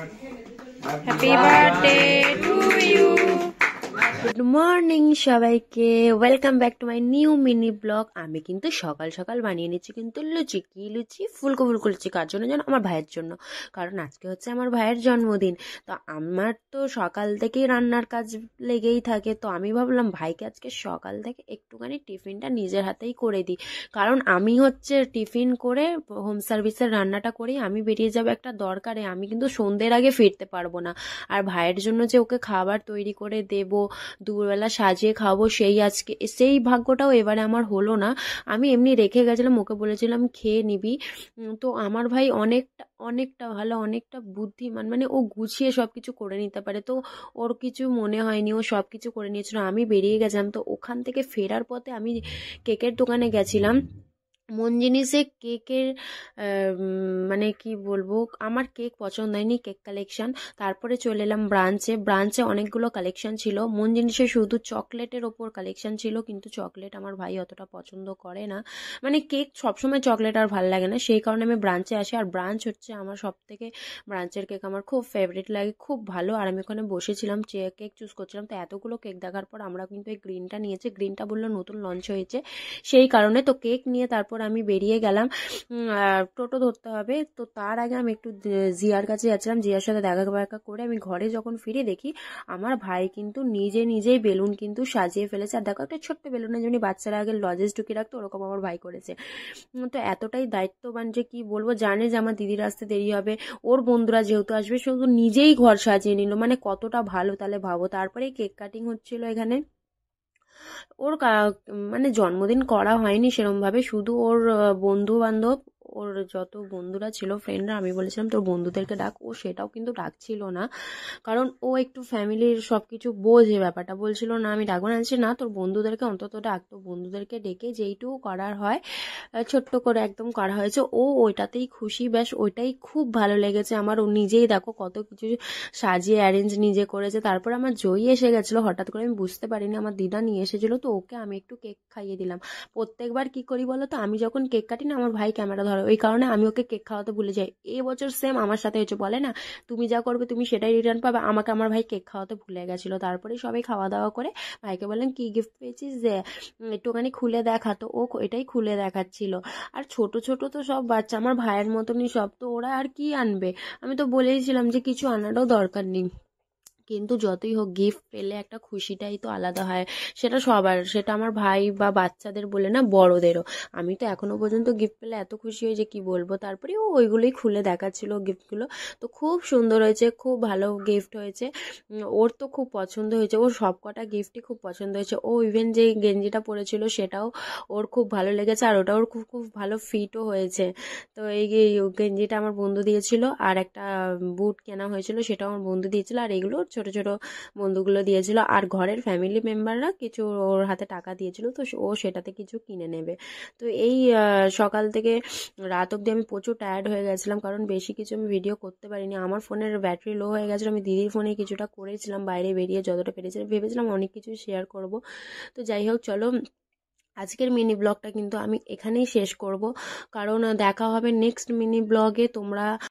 Happy birthday to you. Good morning সবাইকে, welcome back to my new mini blog. আমি কিন্তু সকাল সকাল বানিয়ে নিচ্ছি কিন্তু লুচি। কি লুচি? ফুলকো ফুলকো লুচি। কার জন্য জানো? আমার ভাইয়ের জন্য। কারণ আজকে হচ্ছে আমার ভাইয়ের জন্মদিন। তো আমার তো সকাল থেকেই রান্নার কাজ লেগেই থাকে। তো আমি ভাবলাম ভাইকে আজকে সকাল থেকে একটুখানি টিফিনটা নিজের হাতেই করে দিই। কারণ আমি হচ্ছে টিফিন করে হোম সার্ভিসের রান্নাটা করেই আমি বেরিয়ে যাবো একটা দরকারে। আমি কিন্তু সন্ধ্যের আগে ফিরতে পারবো না। আর ভাইয়ের জন্য যে ওকে খাবার তৈরি করে দেব, দুপুরবেলা সাজিয়ে খাওয়াবো, সেই ভাগ্যটাও এবারে আমার হলো না। আমি এমনি রেখে গেছিলাম, ওকে বলেছিলাম খেয়ে নিবি। তো আমার ভাই অনেকটা অনেকটা ভালো, অনেকটা বুদ্ধিমান, মানে ও গুছিয়ে সব কিছু করে নিতে পারে। তো ওর কিছু মনে হয়নি, ও সব কিছু করে নিয়েছিল। আমি বেরিয়ে গেছিলাম। তো ওখান থেকে ফেরার পথে আমি কেকের দোকানে গেছিলাম। মন জিনিসে কেকের মানে কি বলবো, আমার কেক পছন্দ হয়নি, কেক কালেকশন। তারপরে চলে এলাম ব্রাঞ্চে অনেকগুলো কালেকশন ছিল। মন জিনিসে শুধু চকলেটের ওপর কালেকশন ছিল, কিন্তু চকলেট আমার ভাই অতটা পছন্দ করে না। মানে কেক সবসময় চকলেট আর ভালো লাগে না, সেই কারণে আমি ব্রাঞ্চে আসি। আর ব্রাঞ্চ হচ্ছে আমার সব থেকে, ব্রাঞ্চের কেক আমার খুব ফেভারিট লাগে, খুব ভালো। আর আমি ওখানে বসেছিলাম, কেক চুজ করছিলাম। তো এতগুলো কেক দেখার পর আমরা কিন্তু এই গ্রিনটা নিয়েছি। গ্রিনটা বললো নতুন লঞ্চ হয়েছে, সেই কারণে। তো কেক নিয়ে তারপর আমি বেরিয়ে গেলাম। টোটো ধরতে হবে। তো তার আগে আমি একটু জিয়ার কাছে যাচ্ছিলাম, জিয়ার সাথে দেখা করে আমি ঘরে যখন ফিরে দেখি আমার ভাই কিন্তু নিজেই বেলুন কিন্তু সাজিয়ে ফেলেছে। আর দেখো, একটা ছোট্ট বেলুনের জন্য বাচ্চারা আগে লজেস ঢুকিয়ে রাখতো, ওরকম আমার ভাই করেছে। তো এতটাই দায়িত্ববান যে কি বলবো, জানে যে আমার দিদির আসতে দেরি হবে, ওর বন্ধুরা যেহেতু আসবে, শুধু নিজেই ঘর সাজিয়ে নিল। মানে কতটা ভালো তাহলে ভাবো। তারপরে কেক কাটিং হচ্ছিল এখানে। ওর মানে জন্মদিন করা হয়নি সেরম ভাবে, শুধু ওর বন্ধু বান্ধব, ওর যত বন্ধুরা ছিল, ফ্রেন্ডরা, আমি বলেছিলাম তোর বন্ধুদেরকে ডাক, ও সেটাও কিন্তু ডাকছিল না। কারণ ও একটু ফ্যামিলির সবকিছু বোঝে, ব্যাপারটা বলছিল না আমি ডাকবো না। না, তোর বন্ধুদেরকে অন্তত ডাক। তো বন্ধুদেরকে ডেকে যেইটুকু করার হয় ছোট্ট করে একদম করা হয়েছে। ও ওইটাতেই খুশি, ব্যাস ওইটাই খুব ভালো লেগেছে আমার। ও নিজেই দেখো কত কিছু সাজিয়ে অ্যারেঞ্জ নিজে করেছে। তারপর আমার জয়ী এসে গেছিলো হঠাৎ করে, আমি বুঝতে পারিনি, আমার দিদা নিয়ে এসেছিলো। তো ওকে আমি একটু কেক খাইয়ে দিলাম। প্রত্যেকবার কি করি বলো তো, আমি যখন কেক কাটি না, আমার ভাই ক্যামেরা ধরে, ওই কারণে আমি ওকে কেক খাওয়াতে ভুলে যাই। এবছর সেম আমার সাথে হয়েছে। বলে না, তুমি যা করবে তুমি সেটাই রিটার্ন পাবে, আমাকে আমার ভাই কেক খাওয়াতে ভুলে গেছিলো। তারপরে সবাই খাওয়া দাওয়া করে ভাইকে বললেন কি গিফট পেয়েছিস, যে একটুখানি খুলে দেখা। তো ও এটাই খুলে দেখাচ্ছিল। আর ছোট ছোট তো সব বাচ্চা, আমার ভাইয়ের মতনই সব। তো ওরা আর কি আনবে, আমি তো বলেইছিলাম যে কিছু আনারও দরকার নেই। কিন্তু যতই হোক, গিফট পেলে একটা খুশিটাই তো আলাদা হয়। সেটা সবার, সেটা আমার ভাই বা বাচ্চাদের বলে না, বড়দেরও। আমি তো এখনো পর্যন্ত গিফট পেলে এত খুশি হই যে কি বলবো। তারপরে ও ওইগুলোই খুলে দেখাচ্ছিল গিফটগুলো। তো খুব সুন্দর হয়েছে, খুব ভালো গিফট হয়েছে। ওর তো খুব পছন্দ হয়েছে, ওর সব কটা গিফটই খুব পছন্দ হয়েছে। ও ইভেন যে গেঞ্জিটা পরেছিল সেটাও ওর খুব ভালো লেগেছে, আর ওটা ওর খুব খুব ভালো ফিটও হয়েছে। তো এই গেঞ্জিটা আমার বন্ধু দিয়েছিল, আর একটা বুট কেনা হয়েছিল, সেটাও আমার বন্ধু দিয়েছিল। আর এগুলো ছোট ছোট বন্ধুগুলো দিয়েছিল। আর ঘরের ফ্যামিলি মেম্বাররা কিছু ওর হাতে টাকা দিয়েছিল, তো ও সেটাতে কিছু কিনে নেবে। তো এই সকাল থেকে রাত অবধি আমি প্রচুর টায়ার্ড হয়ে গেছিলাম, কারণ বেশি কিছু আমি ভিডিও করতে পারিনি। আমার ফোনের ব্যাটারি লো হয়ে গেছিলো। আমি দিদির ফোনে কিছুটা করেছিলাম, বাইরে বেরিয়ে যতটা পেরেছিলাম। ভেবেছিলাম অনেক কিছু শেয়ার করব। তো যাই হোক, চলো আজকের মিনি ব্লগটা কিন্তু আমি এখানেই শেষ করব। কারণ দেখা হবে নেক্সট মিনি ব্লগে। তোমরা